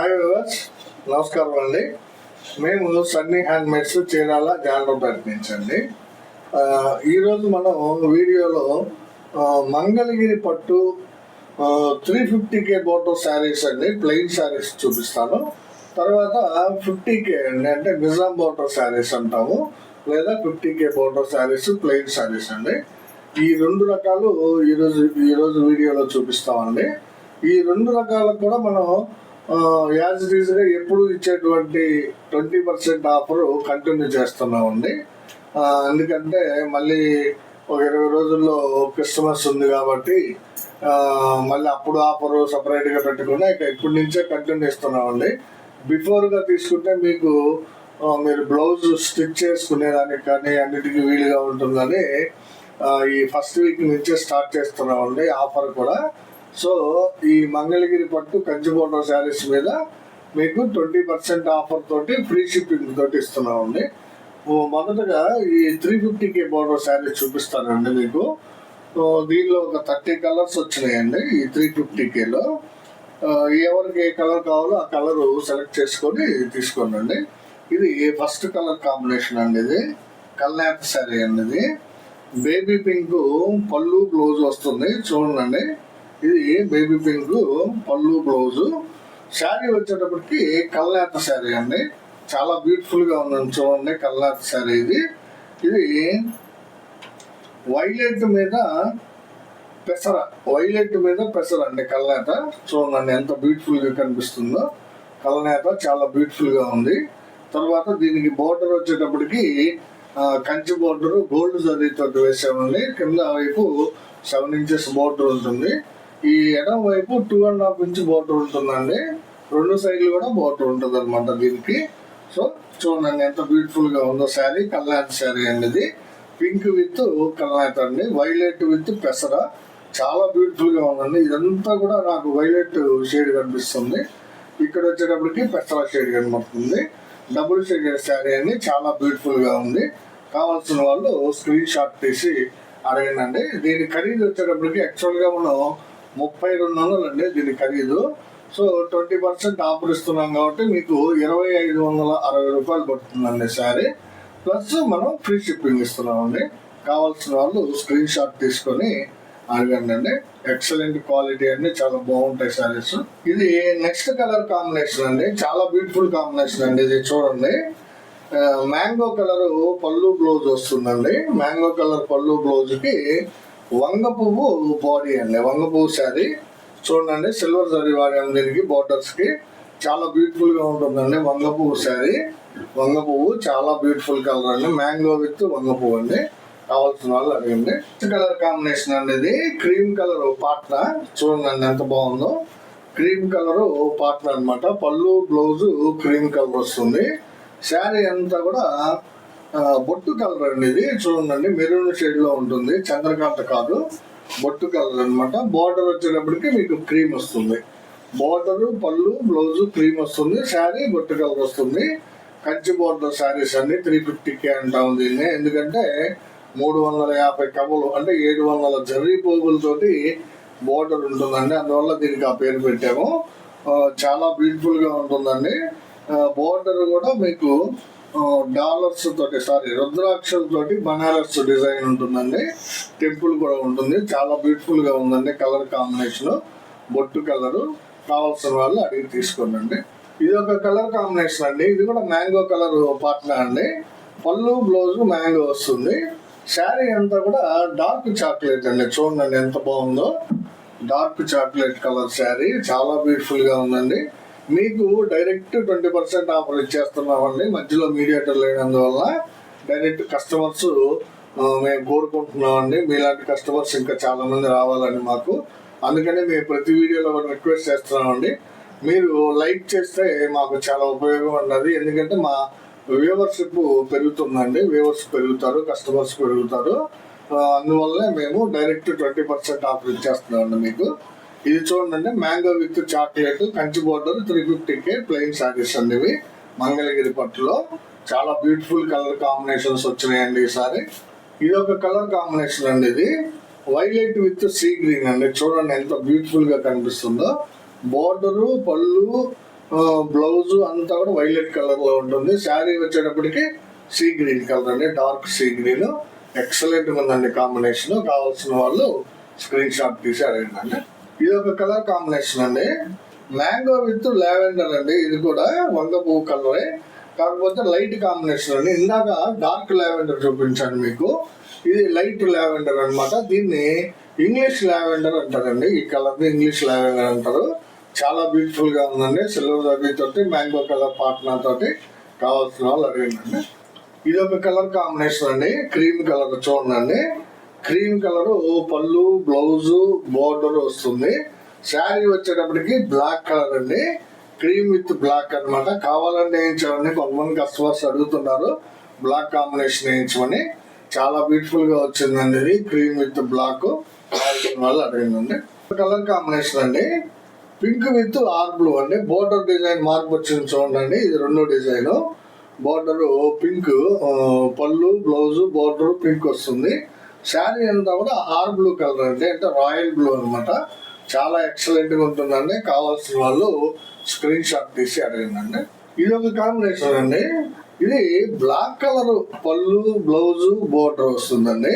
Hi viewers, నమస్కారం అండి. మేము సన్నీ హ్యాండ్మేడ్స్ చీరాల జాలరపేట నుంచి అండి. ఈరోజు మనం వీడియోలో మంగళగిరి పట్టు 350K బోర్డర్ శారీస్ అండి, ప్లెయిన్ శారీస్ చూపిస్తాను. తర్వాత 50K అండి, అంటే నిజాం బోర్డర్ శారీస్ అంటాము, లేదా 50K border saris plain saris అండి. ఈ రెండు రకాలు ఈరోజు వీడియోలో చూపిస్తామండి. ఈ రెండు రకాలకు కూడా మనం యాజ్ ఇట్ ఈజ్గా ఎప్పుడు ఇచ్చేటువంటి 20% ఆఫర్ కంటిన్యూ చేస్తున్నామండి. ఎందుకంటే మళ్ళీ ఒక 20 రోజుల్లో క్రిస్మస్ ఉంది కాబట్టి మళ్ళీ అప్పుడు ఆఫర్ సపరేట్గా పెట్టుకుని ఇక ఇప్పటి నుంచే కంటిన్యూ ఇస్తున్నామండి. బిఫోర్గా తీసుకుంటే మీకు మీరు బ్లౌజ్ స్టిచ్ చేసుకునేదానికి కానీ అన్నిటికీ వీలుగా ఉంటుందని ఈ ఫస్ట్ వీక్ నుంచే స్టార్ట్ చేస్తున్నామండి ఆఫర్ కూడా. సో ఈ మంగళగిరి పట్టు కంచి బోర్డర్ శారీస్ మీద మీకు 20% ఆఫర్ తోటి ఫ్రీ షిప్పింగ్ తోటి ఇస్తున్నామండి. మొదటగా ఈ 350K బోర్డర్ శారీస్ చూపిస్తానండి మీకు. దీనిలో ఒక 30 కలర్స్ వచ్చినాయండి ఈ 350Kలో. ఎవరికి ఏ కలర్ కావాలో ఆ కలర్ సెలెక్ట్ చేసుకొని తీసుకోండి. ఇది ఫస్ట్ కలర్ కాంబినేషన్ అండి. ఇది కల్నాథ్ శారీ అండి. ఇది బేబీ పింక్ పళ్ళు బ్లౌజ్ వస్తుంది చూడండి. ఇది బేబీ పింక్ పళ్ళు బ్లౌజు. శారీ వచ్చేటప్పటికి కల్నాథ్ శారీ అండి, చాలా బ్యూటిఫుల్ గా ఉందండి చూడండి. కల్నాథ్ శారీ ఇది వైలెట్ మీద పెసర అండి. కల్నాథ చూడండి ఎంత బ్యూటిఫుల్ గా కనిపిస్తుందో. కల్నాథ చాలా బ్యూటిఫుల్ గా ఉంది. తర్వాత దీనికి బోర్డర్ వచ్చేటప్పటికి కంచి బోర్డర్ గోల్డ్ జరీతో వేసామండి. కింద వైపు 7 ఇంచెస్ బోర్డర్ ఉంటుంది. ఈ ఎడం వైపు 2.5 ఇంచ్ బోర్డర్ ఉంటుందండి. రెండు సైడ్లు కూడా బోర్డర్ ఉంటుంది అనమాట దీనికి. సో చూడండి ఎంత బ్యూటిఫుల్ గా ఉందో శారీ. కల్నాథ్ శారీ అండి. ఇది పింక్ విత్ కల్నాథ్ అండి, వైలెట్ విత్ పెసర. చాలా బ్యూటిఫుల్ గా ఉందండి. ఇదంతా కూడా నాకు వైలెట్ షేడ్ కనిపిస్తుంది. ఇక్కడ వచ్చేటప్పటికి పెసర షేడ్ కనబడుతుంది. డబుల్ షేడెడ్ శారీ అండి, చాలా బ్యూటిఫుల్ గా ఉంది. కావాల్సిన వాళ్ళు స్క్రీన్ షాట్ తీసి అడగండి. దీని ఖరీదు వచ్చేటప్పటికి యాక్చువల్గా మనం 3200 అండి దీని ఖరీదు. సో 20% ఆఫర్ ఇస్తున్నాం కాబట్టి మీకు 2560 రూపాయలు పడుతుందండి శారీ. ప్లస్ మనం ఫ్రీ షిప్పింగ్ ఇస్తున్నామండి. కావాల్సిన వాళ్ళు స్క్రీన్ షాట్ తీసుకొని అడగండి. ఎక్సలెంట్ క్వాలిటీ అండి, చాలా బాగుంటాయి శారీస్. ఇది నెక్స్ట్ కలర్ కాంబినేషన్ అండి, చాలా బ్యూటిఫుల్ కాంబినేషన్ అండి. ఇది చూడండి, మ్యాంగో కలర్ పళ్ళు బ్లౌజ్ వస్తుందండి. మ్యాంగో కలర్ పళ్ళు బ్లౌజ్కి వంగ పువ్వు బాడీ అండి, వంగ పువ్వు శారీ. చూడండి సిల్వర్ జరీ వాడాము దీనికి బోర్డర్స్ కి. చాలా బ్యూటిఫుల్ గా ఉంటుందండి వంగ పువ్వు శారీ. వంగ పువ్వు చాలా బ్యూటిఫుల్ కలర్ అండి, మ్యాంగో విత్ వంగ పువ్వు అండి. కావాల్సిన వాళ్ళు అడగండి. కలర్ కాంబినేషన్ అండి. ఇది క్రీమ్ కలర్ పాట్నా. చూడండి ఎంత బాగుందో. క్రీమ్ కలర్ పాట్నా అనమాట. పళ్ళు బ్లౌజ్ క్రీమ్ కలర్ వస్తుంది. శారీ అంతా కూడా బొట్టు కలర్ అండి. ఇది చూడండి మెరూన్ షేడ్ లో ఉంటుంది, చంద్రకాంత కాదు, బొట్టు కలర్ అనమాట. బార్డర్ వచ్చేటప్పటికి మీకు క్రీమ్ వస్తుంది. బార్డర్ పళ్ళు బ్లౌజ్ క్రీమ్ వస్తుంది, శారీ బొట్టు కలర్ వస్తుంది. కంచి బోర్డర్ శారీస్ అండి. 350K అంటాము దీన్ని, ఎందుకంటే 350 కబులు అంటే 700 జర్రీ పోగులతోటి బోర్డర్ ఉంటుందండి, అందువల్ల దీనికి ఆ పేరు పెట్టాము. చాలా బ్యూటిఫుల్ గా ఉంటుందండి. బోర్డర్ కూడా మీకు డాలర్స్ తోటి రుద్రాక్షలతోటి బనారస్ డిజైన్ ఉంటుందండి. టెంపుల్ కూడా ఉంటుంది. చాలా బ్యూటిఫుల్ గా ఉందండి కలర్ కాంబినేషన్, బొట్టు కలర్. కావాల్సిన వాళ్ళు అడిగి తీసుకోండి. ఇది ఒక కలర్ కాంబినేషన్ అండి. ఇది కూడా మ్యాంగో కలర్ పార్ట్నర్ అండి. పళ్ళు బ్లౌజ్ మ్యాంగో వస్తుంది. శారీ అంతా కూడా డార్క్ చాక్లెట్ అండి. చూడండి ఎంత బాగుందో. డార్క్ చాక్లెట్ కలర్ శారీ, చాలా బ్యూటిఫుల్ గా ఉందండి. మీకు డైరెక్ట్ 20% ఆఫర్ ఇచ్చేస్తున్నామండి. మధ్యలో మీడియేటర్ లేనందువల్ల డైరెక్ట్ కస్టమర్స్ మేము కోరుకుంటున్నామండి. మీలాంటి కస్టమర్స్ ఇంకా చాలా మంది రావాలని మాకు. అందుకని మేము ప్రతి వీడియోలో రిక్వెస్ట్ చేస్తున్నామండి. మీరు లైక్ చేస్తే మాకు చాలా ఉపయోగం అన్నది. ఎందుకంటే మా వ్యూవర్షిప్ పెరుగుతుందండి, వ్యూవర్స్ పెరుగుతారు, కస్టమర్స్ పెరుగుతారు. అందువల్లనే మేము డైరెక్ట్ 20% ఆఫర్ ఇచ్చేస్తున్నామండి మీకు. ఇది చూడండి, mango with chocolate Kanchi border 350K plain saris అండి. ఇవి మంగళగిరి పట్టులో చాలా బ్యూటిఫుల్ కలర్ కాంబినేషన్స్ వచ్చినాయండి ఈసారి. ఇది ఒక కలర్ కాంబినేషన్ అండి. ఇది వైలెట్ విత్ సీ గ్రీన్ అండి. చూడండి ఎంత బ్యూటిఫుల్ గా కనిపిస్తుందో. బోర్డరు పళ్ళు బ్లౌజ్ అంతా కూడా వైలెట్ కలర్ లో ఉంటుంది. శారీ వచ్చేటప్పటికి సీ గ్రీన్ కలర్ అండి, డార్క్ సీ గ్రీన్. ఎక్సలెంట్ ఉందండి కాంబినేషన్. కావాల్సిన వాళ్ళు స్క్రీన్ షాట్ తీసి అడగండి. ఇది ఒక కలర్ కాంబినేషన్ అండి, మ్యాంగో విత్ లావెండర్ అండి. ఇది కూడా వంగ పువ్వు కలరే, కాకపోతే లైట్ కాంబినేషన్ అండి. ఇందాక డార్క్ లావెండర్ చూపించాను మీకు, ఇది లైట్ లావెండర్ అనమాట. దీన్ని ఇంగ్లీష్ లావెండర్ అంటారండి. ఈ కలర్ ని ఇంగ్లీష్ లావెండర్ అంటారు. చాలా బ్యూటిఫుల్ గా ఉందండి. సిల్వర్ జరీ తోటి మ్యాంగో కలర్ పాట్నా తోటి. కావాల్సిన వాళ్ళు అడిగిందండి. ఇది ఒక కలర్ కాంబినేషన్ అండి, క్రీమ్ కలర్. చూడండి, క్రీమ్ కలర్ పళ్ళు, బ్లౌజ్, బోర్డర్ వస్తుంది. శారీ వచ్చేటప్పటికి బ్లాక్ కలర్ అండి, క్రీమ్ విత్ బ్లాక్ అనమాట. కావాలంటే వేయించామని కొంతమంది కస్టమర్స్ అడుగుతున్నారు, బ్లాక్ కాంబినేషన్ వేయించమని. చాలా బ్యూటిఫుల్ గా వచ్చిందండి ఇది, క్రీమ్ విత్ బ్లాక్. వాళ్ళు అడిగిందండి. కలర్ కాంబినేషన్ అండి, పింక్ విత్ ఆర్ బ్లూ అండి. బోర్డర్ డిజైన్ మార్పు వచ్చింది చూడండి. ఇది రెండో డిజైన్. బోర్డర్ పింక్, పళ్ళు, బ్లౌజ్, బోర్డర్ పింక్ వస్తుంది. శారీ అంతా కూడా ఆర్ బ్లూ కలర్ అండి, అంటే రాయల్ బ్లూ అనమాట. చాలా ఎక్సలెంట్ గా ఉంటుందండి. కావాల్సిన వాళ్ళు స్క్రీన్ షాట్ తీసి అడగండి. ఇది ఒక కాంబినేషన్ అండి, ఇది బ్లాక్ కలర్ పళ్ళు, బ్లౌజ్, బోర్డర్ వస్తుందండి.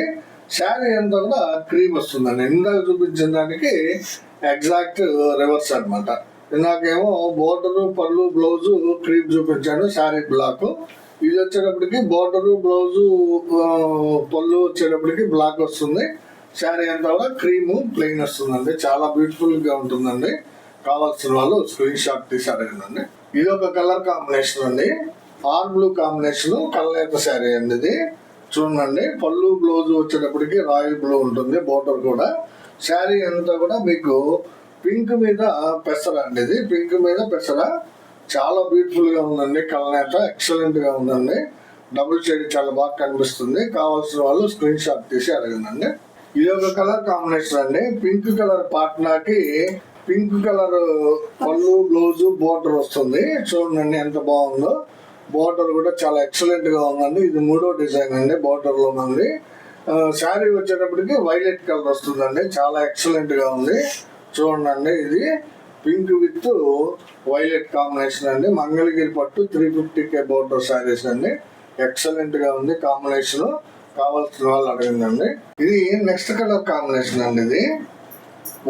శారీ అంతా కూడా క్రీమ్ వస్తుందండి. ఇందాక చూపించిన దానికి ఎగ్జాక్ట్ రివర్స్ అనమాట. ఇందాకేమో బోర్డర్, పళ్ళు, బ్లౌజ్ క్రీమ్ చూపించాను, శారీ బ్లాక్. ఇది వచ్చేటప్పటికి బోర్డర్, బ్లౌజ్, పళ్ళు వచ్చేటప్పటికి బ్లాక్ వస్తుంది. శారీ అంతా కూడా క్రీమ్ ప్లెయిన్ వస్తుందండి. చాలా బ్యూటిఫుల్ గా ఉంటుందండి. కావాల్సిన వాళ్ళు స్క్రీన్ షాట్ తీసి అడగండి. ఇది ఒక కలర్ కాంబినేషన్ అండి, ఆర్ బ్లూ కాంబినేషన్, కలనేత శారీ అండి ఇది. చూడండి, పళ్ళు, బ్లౌజ్ వచ్చేటప్పటికి రాయల్ బ్లూ ఉంటుంది, బోర్డర్ కూడా. శారీ అంతా కూడా మీకు పింక్ మీద పెసర అండి, ఇది పింక్ మీద పెసర. చాలా బ్యూటిఫుల్ గా ఉందండి, కలనేత ఎక్సలెంట్ గా ఉందండి. డబుల్ షేడ్ చాలా బాగా కనిపిస్తుంది. కావాల్సిన వాళ్ళు స్క్రీన్ షాట్ తీసి అడగండి. ఇది ఒక కలర్ కాంబినేషన్ అండి, పింక్ కలర్ పాట్నాకి పింక్ కలర్ పళ్ళు, బ్లౌజ్, బోర్డర్ వస్తుంది. చూడండి ఎంత బాగుందో. బోర్డర్ కూడా చాలా ఎక్సలెంట్ గా ఉందండి. ఇది మూడో డిజైన్ అండి, బోర్డర్ లో ఉంది. శారీ వచ్చేటప్పటికి వైలెట్ కలర్ వస్తుందండి, చాలా ఎక్సలెంట్ గా ఉంది. చూడండి, ఇది పింక్ విత్ వైలెట్ కాంబినేషన్ అండి. మంగళగిరి పట్టు 350K బోర్డర్ శారీస్ అండి. ఎక్సలెంట్ గా ఉంది కాంబినేషన్. కావాల్సిన వాళ్ళు అడగండి. ఇది నెక్స్ట్ కలర్ కాంబినేషన్ అండి, ఇది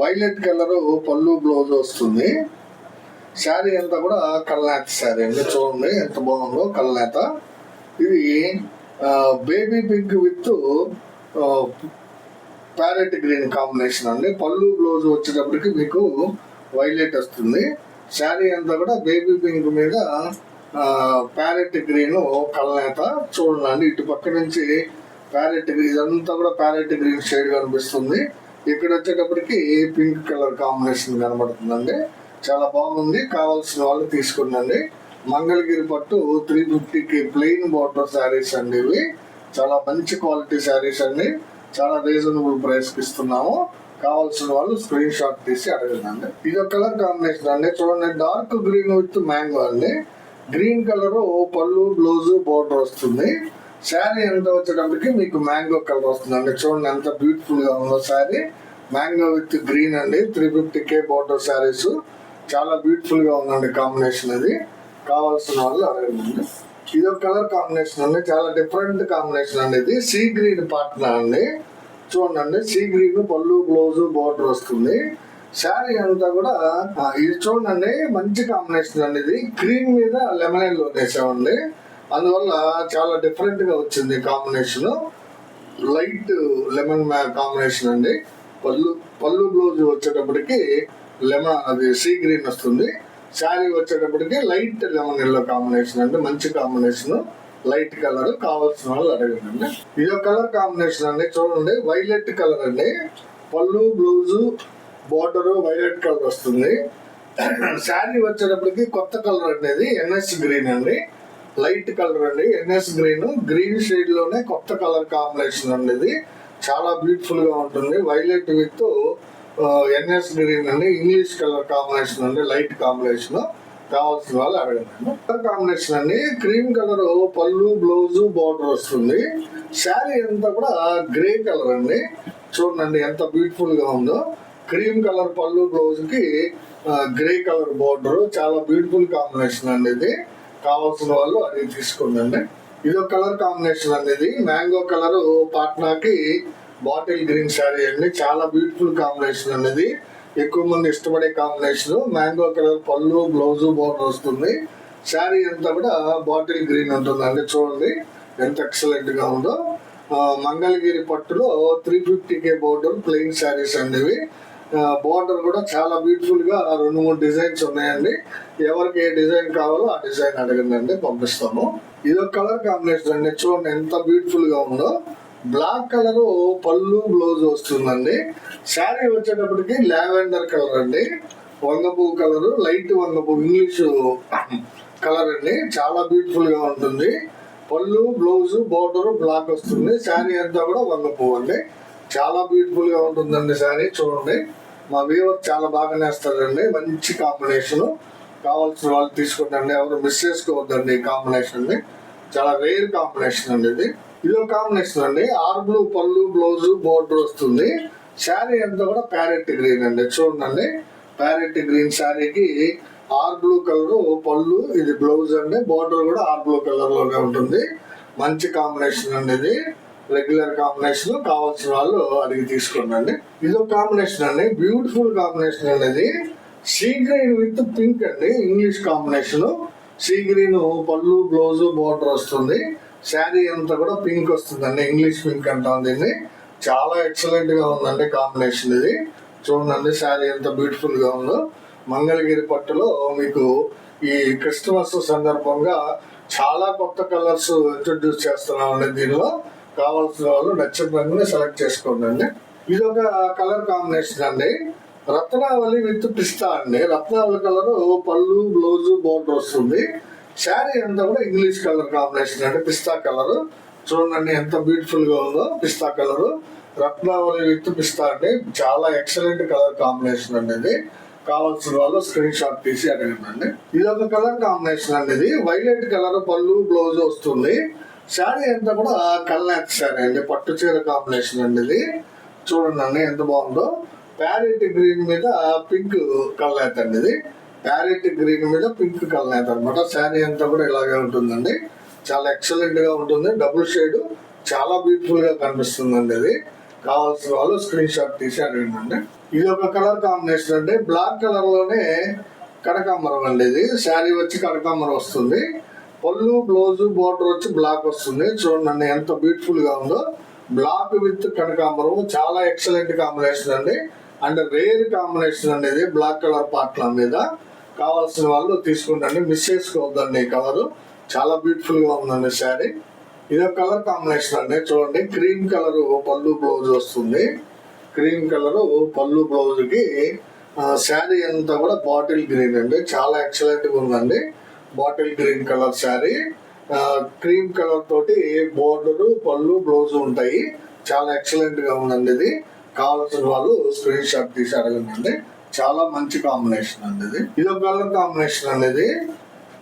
వైలెట్ కలర్ పళ్ళు, బ్లౌజ్ వస్తుంది. శారీ అంతా కూడా కల్నేత శారీ అండి. చూడండి ఎంత బాగుందో కల్నేత. ఇది baby pink with parrot green combination అండి. పళ్ళు, బ్లౌజ్ వచ్చేటప్పటికి మీకు వైలెట్ వస్తుంది. శారీ అంతా కూడా బేబీ పింక్ మీద ప్యారెట్ గ్రీన్ కల్నేత. చూడండి, ఇటు పక్క నుంచి ప్యారెట్ గ్రీన్, ఇదంతా కూడా ప్యారెట్ గ్రీన్ షేడ్ కనిపిస్తుంది. ఇక్కడ వచ్చేటప్పటికి పింక్ కలర్ కాంబినేషన్ కనబడుతుందండి. చాలా బాగుంది. కావాల్సిన వాళ్ళు తీసుకున్నాండి. మంగళగిరి పట్టు 350K ప్లెయిన్ బోర్డర్ శారీస్ అండి. ఇవి చాలా మంచి క్వాలిటీ శారీస్ అండి. చాలా రీజనబుల్ ప్రైస్ కి ఇస్తున్నాము. కావాల్సిన వాళ్ళు స్క్రీన్ షాట్ తీసి అడగండి. ఇది ఒక కలర్ కాంబినేషన్ అండి. చూడండి, డార్క్ గ్రీన్ విత్ మ్యాంగో అండి. గ్రీన్ కలర్ పళ్ళు, బ్లౌజ్, బోర్డర్ వస్తుంది. శారీ ఎంత వచ్చేటప్పటికి మీకు మ్యాంగో కలర్ వస్తుందండి. చూడండి ఎంత బ్యూటిఫుల్ గా ఉందో శారీ. మ్యాంగో విత్ గ్రీన్ అండి, 350K బోర్డర్ శారీస్. చాలా బ్యూటిఫుల్ గా ఉందండి కాంబినేషన్. ఇది కావాల్సిన వాళ్ళు అడగండి. ఇది ఒక కలర్ కాంబినేషన్ అండి, చాలా డిఫరెంట్ కాంబినేషన్ అండి. ఇది సీ గ్రీన్ పాట్నా అండి. చూడండి, సీ గ్రీన్ పళ్ళు, బ్లౌజ్, బోర్డర్ వస్తుంది. శారీ అంతా కూడా ఇది చూడండి మంచి కాంబినేషన్ అండి. ఇది క్రీమ్ మీద లెమన్ ఎల్లో వేసామండి, అందువల్ల చాలా డిఫరెంట్ గా వచ్చింది కాంబినేషన్. లైట్ లెమన్ కాంబినేషన్ అండి. పళ్ళు బ్లౌజ్ వచ్చేటప్పటికి లెమన్, అది సీ గ్రీన్ వస్తుంది. శారీ వచ్చేటప్పటికి లైట్ లెమన్ ఎల్లో కాంబినేషన్ అండి. మంచి కాంబినేషన్, లైట్ కలర్. కావాల్సిన వాళ్ళు అడగండి. ఇది ఒక కలర్ కాంబినేషన్ అండి. చూడండి, వైలెట్ కలర్ అండి. పళ్ళు, బ్లౌజ్, బోర్డర్ వైలెట్ కలర్ వస్తుంది. శారీ వచ్చేటప్పటికి కొత్త కలర్ అనేది ఎన్ఎస్ గ్రీన్ అండి, లైట్ కలర్ అండి. ఎన్ఎస్ గ్రీన్ షేడ్ లోనే కొత్త కలర్ కాంబినేషన్ అండి. ఇది చాలా బ్యూటిఫుల్ గా ఉంటుంది. వైలెట్ విత్ ఎన్ఎస్ గ్రీన్ అండి, ఇంగ్లీష్ కలర్ కాంబినేషన్ అండి, లైట్ కాంబినేషన్. కావాల్సిన వాళ్ళు అడగండి. కలర్ కాంబినేషన్ అండి, క్రీమ్ కలర్ పళ్ళు, బ్లౌజ్, బోర్డర్ వస్తుంది. శారీ అంతా కూడా గ్రే కలర్ అండి. చూడండి ఎంత బ్యూటిఫుల్ గా ఉందో. క్రీమ్ కలర్ పళ్ళు బ్లౌజ్ కి గ్రే కలర్ బోర్డర్, చాలా బ్యూటిఫుల్ కాంబినేషన్ అండి ఇది. కావాల్సిన వాళ్ళు అది తీసుకోండి. ఇదొక కలర్ కాంబినేషన్ అనేది మ్యాంగో కలర్ పాట్నాకి బాటిల్ గ్రీన్ శారీ అండి. చాలా బ్యూటిఫుల్ కాంబినేషన్ అనేది, ఎక్కువ మంది ఇష్టపడే కాంబినేషన్. మ్యాంగో కలర్ పళ్ళు బ్లౌజ్ బోర్డర్ వస్తుంది. శారీ అంతా కూడా బాటిల్ గ్రీన్ ఉంటుందండి. చూడండి ఎంత ఎక్సలెంట్ గా ఉందో. మంగళగిరి పట్టులో 350K బోర్డర్ ప్లెయిన్ శారీస్ అండి ఇవి. బోర్డర్ కూడా చాలా బ్యూటిఫుల్ గా 2-3 డిజైన్స్ ఉన్నాయండి. ఎవరికి ఏ డిజైన్ కావాలో ఆ డిజైన్ అడగండి, పంపిస్తాము. ఇదొక కలర్ కాంబినేషన్ అండి. చూడండి ఎంత బ్యూటిఫుల్ గా ఉందో. బ్లాక్ కలర్ పళ్ళు బ్లౌజ్ వస్తుందండి. శారీ వచ్చేటప్పటికి లావెండర్ కలర్ అండి, వంగపూ కలర్, లైట్ వంగపూ ఇంగ్లీష్ కలర్ అండి. చాలా బ్యూటిఫుల్ గా ఉంటుంది. పళ్ళు బ్లౌజ్ బోర్డర్ బ్లాక్ వస్తుంది. శారీ అంతా కూడా వంగపూ అండి. చాలా బ్యూటిఫుల్ గా ఉంటుందండి శారీ. చూడండి మా వ్యూవర్ చాలా బాగా నేస్తారండి. మంచి కాంబినేషన్. కావాల్సిన వాళ్ళు తీసుకుంటండి, ఎవరు మిస్ చేసుకోవద్దండి ఈ కాంబినేషన్ ని. చాలా రేర్ కాంబినేషన్ అండి ఇది. ఇదో కాంబినేషన్ అండి. ఆర్ బ్లూ పళ్ళు బ్లౌజ్ బోర్డర్ వస్తుంది. శారీ అంతా కూడా ప్యారెట్ గ్రీన్ అండి. చూడండి ప్యారెట్ గ్రీన్ శారీకి ఆర్ బ్లూ కలర్ పళ్ళు, ఇది బ్లౌజ్ అండి. బోర్డర్ కూడా ఆర్ బ్లూ కలర్ లోనే ఉంటుంది. మంచి కాంబినేషన్ అండి ఇది, రెగ్యులర్ కాంబినేషన్. కావాల్సిన వాళ్ళు అడిగి తీసుకోండి. ఇదొక కాంబినేషన్ అండి, బ్యూటిఫుల్ కాంబినేషన్ అనేది. సీ గ్రీన్ విత్ పింక్ అండి, ఇంగ్లీష్ కాంబినేషన్. సీ గ్రీన్ పళ్ళు బ్లౌజ్ బోర్డర్ వస్తుంది. శారీ అంతా కూడా పింక్ వస్తుందండి, ఇంగ్లీష్ పింక్ అంటాం దీన్ని. చాలా ఎక్సలెంట్ గా ఉందండి కాంబినేషన్ ఇది. చూడండి శారీ ఎంత బ్యూటిఫుల్ గా ఉందో. మంగళగిరి పట్టులో మీకు ఈ క్రిస్మస్ సందర్భంగా చాలా కొత్త కలర్స్ ఇంట్రొడ్యూస్ చేస్తున్నామండి. దీనిలో కావాల్సిన వాళ్ళు నచ్చిన రంగుని సెలెక్ట్ చేసుకోండి. ఇది ఒక కలర్ కాంబినేషన్ అండి, రత్నావళి విత్ పిస్తా అండి. రత్నావళి కలర్ పళ్ళు బ్లౌజ్ బోర్డర్ వస్తుంది. శారీ అంతా కూడా ఇంగ్లీష్ కలర్ కాంబినేషన్ అండి, పిస్తా కలర్. చూడండి ఎంత బ్యూటిఫుల్ గా ఉందో. పిస్తా కలర్ రత్నావళి విత్ పిస్తా అండి. చాలా ఎక్సలెంట్ కలర్ కాంబినేషన్ అండి ఇది. కావాల్సిన వాళ్ళు స్క్రీన్ షాట్ తీసి అడగండి. ఇది ఒక కలర్ కాంబినేషన్ అండి. ఇది వైలెట్ కలర్ పళ్ళు బ్లౌజ్ వస్తుంది. శారీ అంతా కూడా కల్నాథ్ శారీ అండి, పట్టు చీర కాంబినేషన్ అండి ఇది. చూడండి ఎంత బాగుందో. ప్యారెట్ గ్రీన్ మీద పింక్ కల్నాథ్ అండి ఇది. ప్యారెట్ గ్రీన్ మీద పింక్ కల్నాథ్ అనమాట. శారీ అంతా కూడా ఇలాగే ఉంటుందండి. చాలా ఎక్సలెంట్ గా ఉంటుంది. డబుల్ షేడ్ చాలా బ్యూటిఫుల్ గా కనిపిస్తుందండి ఇది. కావాల్సిన వాళ్ళు స్క్రీన్ షాట్ తీసి అడగండి. ఇది ఒక కలర్ కాంబినేషన్ అండి, బ్లాక్ కలర్ లోనే కనకాంబరం అండి ఇది. శారీ వచ్చి కనకాంబరం వస్తుంది. పళ్ళు బ్లౌజ్ బోర్డర్ వచ్చి బ్లాక్ వస్తుంది. చూడండి ఎంత బ్యూటిఫుల్ గా ఉందో. బ్లాక్ విత్ కనకాంబరం చాలా ఎక్సలెంట్ కాంబినేషన్ అండి, అంటే రేర్ కాంబినేషన్ అండి ఇది. బ్లాక్ కలర్ పార్ట్ల మీద కావాల్సిన వాళ్ళు తీసుకుంటండి, మిస్ చేసుకోవద్దండి. ఈ కలర్ చాలా బ్యూటిఫుల్ గా ఉందండి శారీ. ఇది ఒక కలర్ కాంబినేషన్ అండి. చూడండి క్రీమ్ కలర్ పళ్ళు బ్లౌజ్ వస్తుంది. క్రీమ్ కలర్ పళ్ళు బ్లౌజ్ కి శారీ అంతా కూడా బాటిల్ గ్రీన్ అండి. చాలా ఎక్సలెంట్ గా ఉందండి. Bottle green colour sari, cream colour తోటి బోర్డర్ పళ్ళు బ్లౌజ్ ఉంటాయి. చాలా ఎక్సలెంట్ గా ఉందండి ఇది. కావాల్సిన వాళ్ళు స్క్రీన్ షాట్ తీసి అడగండి. చాలా మంచి కాంబినేషన్ అండి ఇది. ఇది ఒక కలర్ కాంబినేషన్ అనేది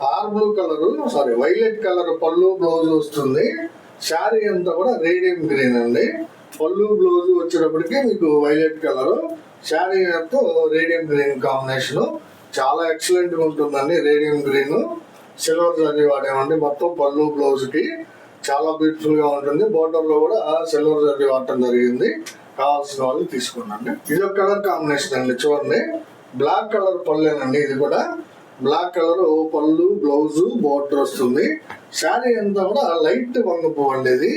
or blue colour violet colour పళ్ళు బ్లౌజ్ వస్తుంది. శారీ అంతా కూడా రేడియం గ్రీన్ అండి. పళ్ళు బ్లౌజ్ వచ్చేటప్పటికి మీకు వైలెట్ కలర్, శారీ అంతా రేడియం గ్రీన్ కాంబినేషన్. చాలా ఎక్సలెంట్ గా ఉంటుందండి. రేడియం గ్రీన్ సిల్వర్ జరీ వాడామండి మొత్తం పళ్ళు బ్లౌజ్ కి. చాలా బ్యూటిఫుల్ గా ఉంటుంది. బోర్డర్ లో కూడా సిల్వర్ జరీ వాడటం జరిగింది. కావాల్సిన వాళ్ళు తీసుకోండి. ఇది ఒక కలర్ కాంబినేషన్ అండి. చూడండి బ్లాక్ కలర్ పళ్ళేనండి. ఇది కూడా బ్లాక్ కలర్ పళ్ళు బ్లౌజ్ బోర్డర్ వస్తుంది. శారీ అంతా కూడా లైట్ వంగపు అండి ఇది.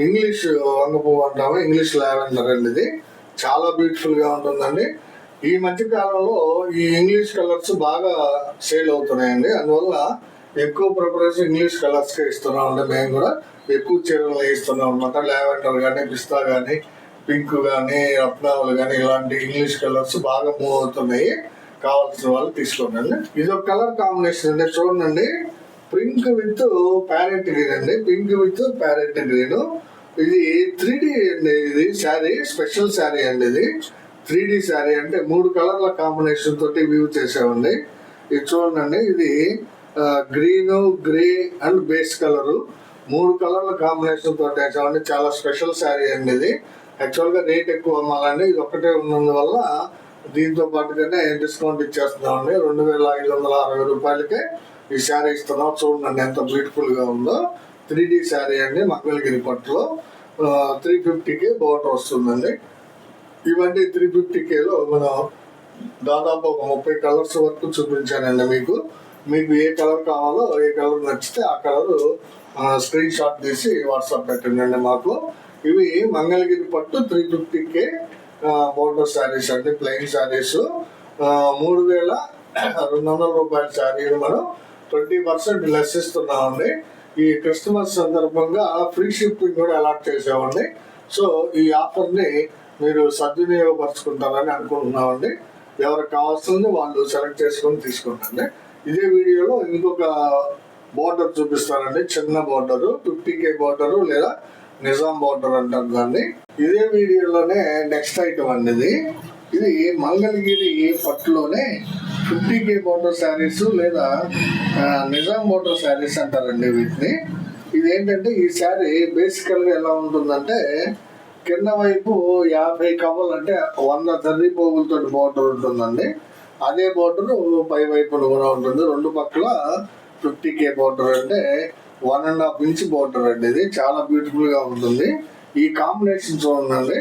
ఇంగ్లీష్ వంగపు అంటాము, ఇంగ్లీష్ లావెండర్ అండి ఇది. చాలా బ్యూటిఫుల్ గా ఉంటుందండి. ఈ మధ్య కాలంలో ఈ ఇంగ్లీష్ కలర్స్ బాగా సేల్ అవుతున్నాయండి. అందువల్ల ఎక్కువ ప్రిఫరెన్స్ ఇంగ్లీష్ కలర్స్ కే ఇస్తున్నాం అండి. మేము కూడా ఎక్కువ చీరలు ఇస్తున్నాం అనమాట. లావెండర్ కానీ, పిస్తా కానీ, పింక్ కానీ, రత్నావళి కానీ ఇలాంటి ఇంగ్లీష్ కలర్స్ బాగా మూవ్ అవుతున్నాయి. కావాల్సిన వాళ్ళు తీసుకోండి. ఇది ఒక కలర్ కాంబినేషన్ అండి. చూడండి పింక్ విత్ ప్యారెట్ గ్రీన్ అండి. Pink with parrot green. ఇది 3D అండి. ఇది శారీ స్పెషల్ శారీ అండి. ఇది 3D శారీ అంటే 3 కలర్ల కాంబినేషన్ తోటి వ్యూ చేసామండి. ఇది చూడండి. ఇది green, grey and base colour 3 కలర్ల కాంబినేషన్ తోటి వేసామండి. చాలా స్పెషల్ శారీ అండి ఇది. యాక్చువల్ గా రేట్ ఎక్కువ అమ్మాలండి. ఇది ఒక్కటే ఉన్నందువల్ల దీంతో పాటుగానే డిస్కౌంట్ ఇచ్చేస్తున్నామండి. 2560 రూపాయలకే ఈ శారీ ఇస్తున్నాం. చూడండి ఎంత బ్యూటిఫుల్ గా ఉందో. 3D శారీ అండి, మంగళగిరి పట్టులో 350కే బోర్డర్ వస్తుందండి. ఇవన్నీ 350Kలో మనం దాదాపు ఒక 30 కలర్స్ వరకు చూపించానండి. మీకు ఏ కలర్ కావాలో, ఏ కలర్ నచ్చితే ఆ కలర్ స్క్రీన్ షాట్ తీసి వాట్సాప్ పెట్టండి మాకు. ఇవి మంగళగిరి పట్టు 350K బోర్డర్ శారీస్ అండి, ప్లెయిన్ శారీస్. 3200 రూపాయల శారీని మనం 20% లెస్ ఇస్తున్నామండి. ఈ క్రిస్మస్ సందర్భంగా ఫ్రీ షిప్పింగ్ కూడా అలాట్ చేసామండి. సో ఈ ఆఫర్ని మీరు సద్వినియోగపరచుకుంటారని అనుకుంటున్నామండి. ఎవరికి కావాల్సింది వాళ్ళు సెలెక్ట్ చేసుకొని తీసుకుంటాండి. ఇదే వీడియోలో ఇంకొక బోర్డర్ చూపిస్తానండి, చిన్న బోర్డర్ 50K బోర్డర్ లేదా నిజాం బోర్డర్ అంటారు దాన్ని. ఇదే వీడియోలోనే నెక్స్ట్ ఐటమ్ అండి. ఇది మంగళగిరి పట్టులోనే 50K బోర్డర్ శారీస్ లేదా నిజాం బోర్డర్ శారీస్ అంటారండి వీటిని. ఇదేంటంటే ఈ శారీ బేసికల్గా ఎలా ఉంటుందంటే కింద వైపు 50 కవ్వలు అంటే 100 జర్రీ పోగులతో బోర్డర్ ఉంటుందండి. అదే బోర్డర్ పై వైపున కూడా ఉంటుంది. రెండు పక్కల 50K బోర్డర్ అంటే 1.5 ఇంచ్ బోర్డర్ అండి. ఇది చాలా బ్యూటిఫుల్ గా ఉంటుంది. ఈ కాంబినేషన్ చూడండి.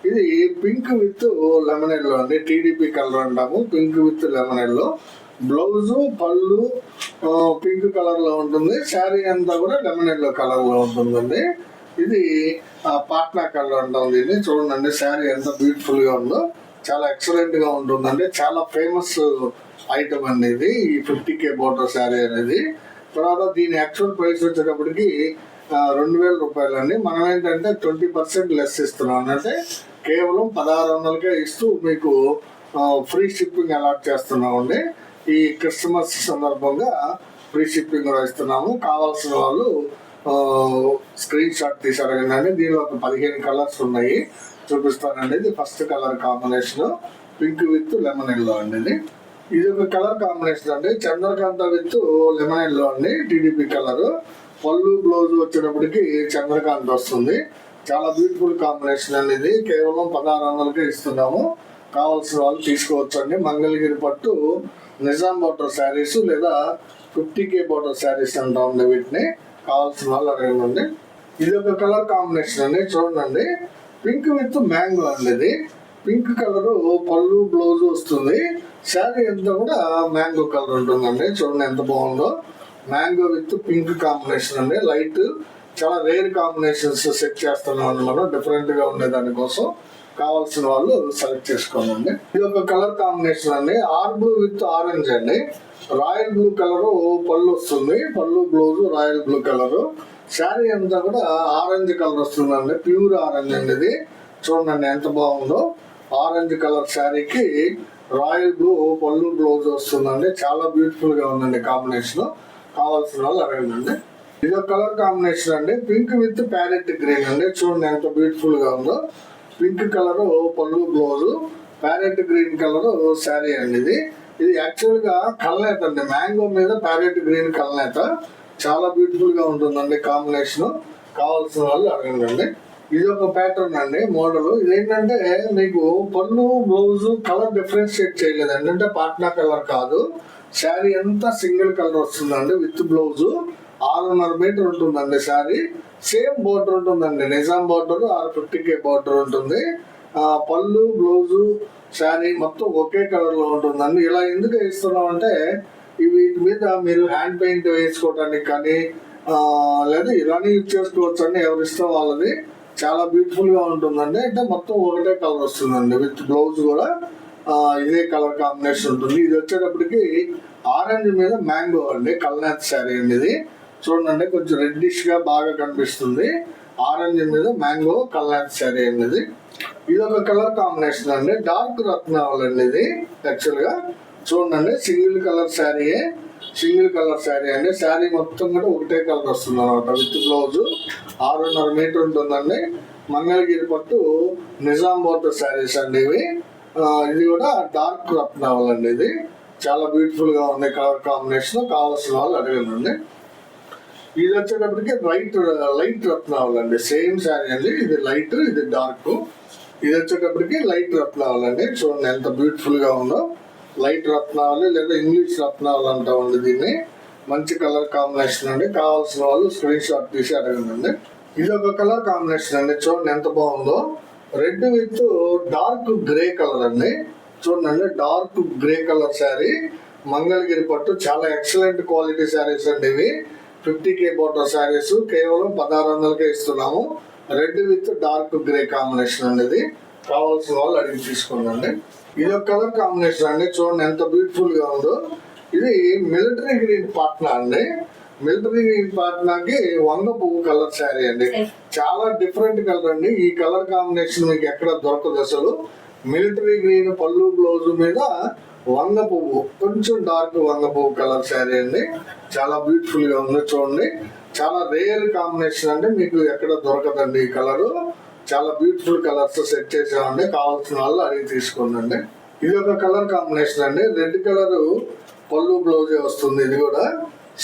ఇది పింక్ విత్ లెమన్ ఎల్లో అండి, TDP కలర్ అంటాము. Pink with lemon yellow. Blouse పళ్ళు పింక్ కలర్ లో ఉంటుంది. శారీ అంతా కూడా లెమన్ ఎల్లో కలర్ లో ఉంటుందండి. ఇది పాట్నా కలర్ అంటాం దీన్ని. చూడండి శారీ ఎంత బ్యూటిఫుల్ గా ఉందో, చాలా ఎక్సలెంట్ గా ఉంటుందండి. చాలా ఫేమస్ ఐటమ్ అండి ఇది, ఈ 50K బోర్డర్ శారీ అనేది. తర్వాత దీని యాక్చువల్ ప్రైస్ వచ్చేటప్పటికి 2000 రూపాయలు అండి. మనం ఏంటంటే 20% లెస్ ఇస్తున్నాం. అంటే కేవలం 1600కే ఇస్తూ మీకు ఫ్రీ షిప్పింగ్ అలాట్ చేస్తున్నామండి. ఈ క్రిస్మస్ సందర్భంగా ఫ్రీ షిప్పింగ్ కూడా ఇస్తున్నాము. కావాల్సిన వాళ్ళు స్క్రీన్ షాట్ తీసి అడగండి. దీనిలో ఒక 15 కలర్స్ ఉన్నాయి, చూపిస్తానండి. ఇది first colour combination pink with lemon yellow అండి. ఇది ఒక కలర్ కాంబినేషన్ అండి, చంద్రకాంత విత్ లెమన్ ఎల్లో అండి, TDP కలర్. పళ్ళు బ్లౌజ్ వచ్చేటప్పటికి చంద్రకాంత్ వస్తుంది. చాలా బ్యూటిఫుల్ కాంబినేషన్ అండి. ఇది కేవలం 1600కే ఇస్తున్నాము. కావాల్సిన వాళ్ళు తీసుకోవచ్చు అండి. మంగళగిరి పట్టు నిజాం బోర్డర్ శారీస్ లేదా 50K బోర్డర్ శారీస్ అంటాం వీటిని. కావాల్సిన వాళ్ళు అడగండి. ఇది ఒక కలర్ కాంబినేషన్ అండి. చూడండి పింక్ విత్ మ్యాంగో అండి. ఇది పింక్ కలర్ పళ్ళు బ్లౌజ్ వస్తుంది. శారీ అంతా కూడా మ్యాంగో కలర్ ఉంటుందండి. చూడండి ఎంత బాగుందో. మ్యాంగో విత్ పింక్ కాంబినేషన్ అండి. లైట్ చాలా రేర్ కాంబినేషన్స్ సెట్ చేస్తున్నాం అండి మనం, డిఫరెంట్ గా ఉండే దానికోసం. కావాల్సిన వాళ్ళు సెలెక్ట్ చేసుకోండి. ఇది ఒక కలర్ కాంబినేషన్ అండి, ఆర్ బ్లూ విత్ ఆరెంజ్ అండి. రాయల్ బ్లూ కలర్ పళ్ళు వస్తుంది, పళ్ళు blouse royal blue colour. Sari అంతా కూడా ఆరెంజ్ కలర్ వస్తుందండి, ప్యూర్ ఆరెంజ్ అండి ఇది. చూడండి ఎంత బాగుందో. ఆరెంజ్ కలర్ శారీకి రాయల్ బ్లూ పళ్ళు బ్లౌజ్ వస్తుందండి. చాలా బ్యూటిఫుల్ గా ఉందండి కాంబినేషన్. కావాల్సిన వాళ్ళు అడగండి. ఇది ఒక కలర్ కాంబినేషన్ అండి, పింక్ విత్ ప్యారెట్ గ్రీన్ అండి. చూడండి ఎంత బ్యూటిఫుల్ గా ఉందో. పింక్ కలర్ పళ్ళు blouse, parrot green colour sari అండి. ఇది యాక్చువల్ గా కల్నేత అండి, మ్యాంగో మీద ప్యారెట్ గ్రీన్ కల్నేత. చాలా బ్యూటిఫుల్ గా ఉంటుందండి కాంబినేషన్. కావాల్సిన వాళ్ళు అడగండి. ఇది ఒక ప్యాటర్న్ అండి, మోడల్. ఇదేంటంటే మీకు పళ్ళు బ్లౌజ్ కలర్ డిఫరెన్షియేట్ చేయలేదండి, అంటే పాట్నా కలర్ కాదు. శారీ అంతా సింగిల్ కలర్ వస్తుందండి విత్ బ్లౌజ్. 6.5 మీటర్ ఉంటుందండి శారీ. సేమ్ బోర్డర్ ఉంటుందండి, నిజాం బోర్డర్ 50K బోర్డర్ ఉంటుంది. పళ్ళు బ్లౌజ్ శారీ మొత్తం ఒకే కలర్ లో ఉంటుందండి. ఇలా ఎందుకు ఇస్తున్నాం అంటే వీటి మీద మీరు హ్యాండ్ పెయింట్ వేసుకోవడానికి కానీ లేదా ఇలానే యూజ్ చేసుకోవచ్చు అండి, ఎవరి ఇష్టం వాళ్ళది. చాలా బ్యూటిఫుల్ గా ఉంటుందండి. అంటే మొత్తం ఒకటే కలర్ వస్తుందండి విత్ బ్లౌజ్ కూడా ఇదే కలర్ కాంబినేషన్ ఉంటుంది. ఇది వచ్చేటప్పటికి ఆరెంజ్ మీద మ్యాంగో అండి, కల్నాథ్ శారీ అండి ఇది. చూడండి కొంచెం రెడ్డిష్ గా బాగా కనిపిస్తుంది. ఆరెంజ్ మీద మ్యాంగో కల్నాథ్ శారీ అండి. ఇది ఒక కలర్ కాంబినేషన్ అండి, డార్క్ రత్నావళి అండి ఇది. యాక్చువల్ గా చూడండి సింగిల్ కలర్ శారీ అండి. శారీ మొత్తం కూడా ఒకటే కలర్ వస్తుంది అనమాట విత్ బ్లౌజ్. 6.5 మీటర్ ఉంటుందండి. మంగళగిరి పట్టు నిజాం బోర్డర్ శారీస్ అండి ఇవి. ఇది కూడా డార్క్ రత్నావళి అండి. ఇది చాలా బ్యూటిఫుల్ గా ఉంది కలర్ కాంబినేషన్. కావాల్సిన వాళ్ళు అడగండి. ఇది వచ్చేటప్పటికి లైట్ రత్నావళి అండి, సేమ్ శారీ అండి. ఇది లైట్, ఇది డార్క్. ఇది వచ్చేటప్పటికి లైట్ రత్నావళి అండి. చూడండి ఎంత బ్యూటిఫుల్ గా ఉందో. లైట్ రత్నావళి లేదా ఇంగ్లీష్ రత్నావళి అంటామండి దీన్ని. మంచి కలర్ కాంబినేషన్ అండి. కావాల్సిన వాళ్ళు స్క్రీన్ షాట్ తీసి అడగండి. ఇది ఒక కలర్ కాంబినేషన్ అండి. చూడండి ఎంత బాగుందో. Red with dark grey colour అండి. చూడండి dark grey colour sari, Mangalagiri పట్టు, చాలా ఎక్సలెంట్ క్వాలిటీ శారీస్ అండి ఇవి. 50K బోర్డర్ శారీస్ కేవలం 1600కే ఇస్తున్నాము. Red with dark grey combination అండి. ఇది కావాల్సిన వాళ్ళు అడిగి తీసుకోండి. ఇది ఒక కలర్ కాంబినేషన్ అండి. చూడండి ఎంత బ్యూటిఫుల్ గా ఉందో. ఇది మిలిటరీ గ్రీన్ పాట్నా అండి. మిలిటరీ గ్రీన్ పాట్నాకి వంగ పువ్వు కలర్ శారీ అండి. చాలా డిఫరెంట్ కలర్ అండి. ఈ కలర్ కాంబినేషన్ మీకు ఎక్కడ దొరకదు అసలు. మిలిటరీ గ్రీన్ పళ్ళు బ్లౌజ్ మీద వంగ పువ్వు, కొంచెం డార్క్ వంగ పువ్వు కలర్ శారీ అండి. చాలా బ్యూటిఫుల్ గా ఉంది. చూడండి చాలా రేర్ కాంబినేషన్ అండి. మీకు ఎక్కడ దొరకదండి ఈ కలరు. చాలా బ్యూటిఫుల్ కలర్స్ సెట్ చేసామండి. కావాల్సిన వాళ్ళు అడిగి తీసుకోండి. ఇది ఒక కలర్ కాంబినేషన్ అండి. రెడ్ కలర్ పళ్ళు బ్లౌజ్ వస్తుంది. ఇది కూడా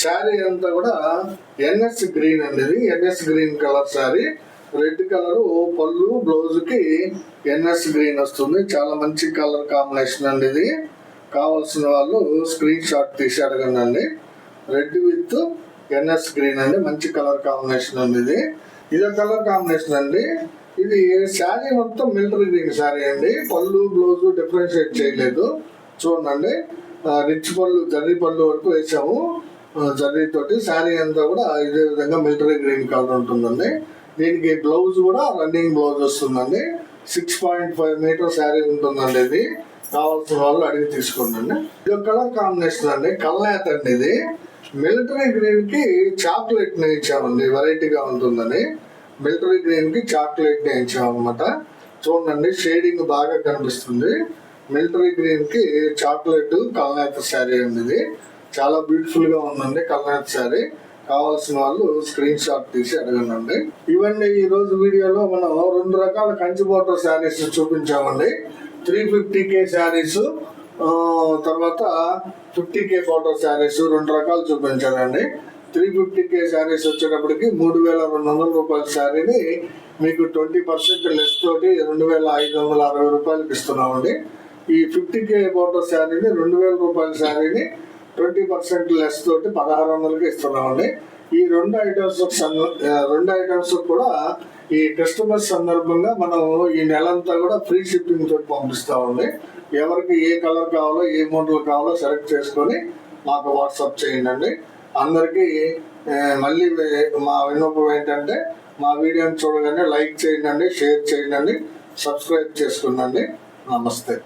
శారీ అంతా కూడా ఎన్ఎస్ గ్రీన్ అండి. ఇది NS green colour sari. Red colour పళ్ళు బ్లౌజ్ కి ఎన్ఎస్ గ్రీన్ వస్తుంది. చాలా మంచి కలర్ కాంబినేషన్ అండి. ఇది కావాల్సిన వాళ్ళు స్క్రీన్ షాట్ తీసి అడగండి. రెడ్ విత్ ఎన్ఎస్ గ్రీన్ అండి. మంచి కలర్ కాంబినేషన్ అండి. ఇది కలర్ కాంబినేషన్ అండి. ఇది శారీ మొత్తం మిలిటరీ గ్రీన్ శారీ అండి. పళ్ళు బ్లౌజ్ డిఫరెన్షియేట్ చేయలేదు. చూడండి రిచ్ పళ్ళు, జర్రీ పళ్ళు వరకు వేసాము. జర్రీ తోటి శారీ అంతా కూడా ఇదే విధంగా మిలిటరీ గ్రీన్ కలర్ ఉంటుందండి. దీనికి బ్లౌజ్ కూడా రన్నింగ్ బ్లౌజ్ వస్తుందండి. 6.5 మీటర్ శారీ ఉంటుందండి. ఇది కావాల్సిన వాళ్ళు అడిగి తీసుకోండి. ఇది ఒక కలర్ కాంబినేషన్ అండి. కల్నేత అండి. ఇది మిలిటరీ గ్రీన్ కి చాక్లెట్ ని ఇచ్చామండి. వెరైటీగా ఉంటుందని మిలిటరీ గ్రీన్ కి చాక్లెట్ ని ఇచ్చామన్నమాట. చూడండి షేడింగ్ బాగా కనిపిస్తుంది. మిలిటరీ గ్రీన్ కి చాక్లెట్ కల్నేత శారీ అండి. ఇది చాలా బ్యూటిఫుల్ గా ఉందండి కల్నేత శారీ. కావాల్సిన వాళ్ళు స్క్రీన్ షాట్ తీసి అడగండి. ఇవన్నీ ఈ రోజు వీడియోలో మనం 2 రకాల కంచి బోర్డర్ శారీస్ చూపించామండి. 350K శారీస్, తర్వాత 50K బోర్డర్ శారీస్ 2 రకాలు చూపించానండి. 350K శారీస్ వచ్చేటప్పటికి 3200 రూపాయల శారీని మీకు 20% లెస్ తోటి 2560 రూపాయలకి ఇస్తున్నామండి. ఈ 50K బోర్డర్ శారీని 2000 రూపాయల శారీని 20% లెస్ తోటి 1600కి ఇస్తున్నామండి. ఈ రెండు ఐటమ్స్ కూడా ఈ క్రిస్టమస్ సందర్భంగా మనం ఈ నెలంతా కూడా ఫ్రీ షిప్పింగ్ తోటి పంపిస్తామండి. ఎవరికి ఏ కలర్ కావాలో, ఏ మోడల్ కావాలో సెలెక్ట్ చేసుకొని మాకు వాట్సాప్ చేయండి. అందరికీ మళ్ళీ మా విన్నపం ఏంటంటే మా వీడియోని చూడగానే లైక్ చేయండి, షేర్ చేయండి, సబ్స్క్రైబ్ చేసుకోండి. నమస్తే.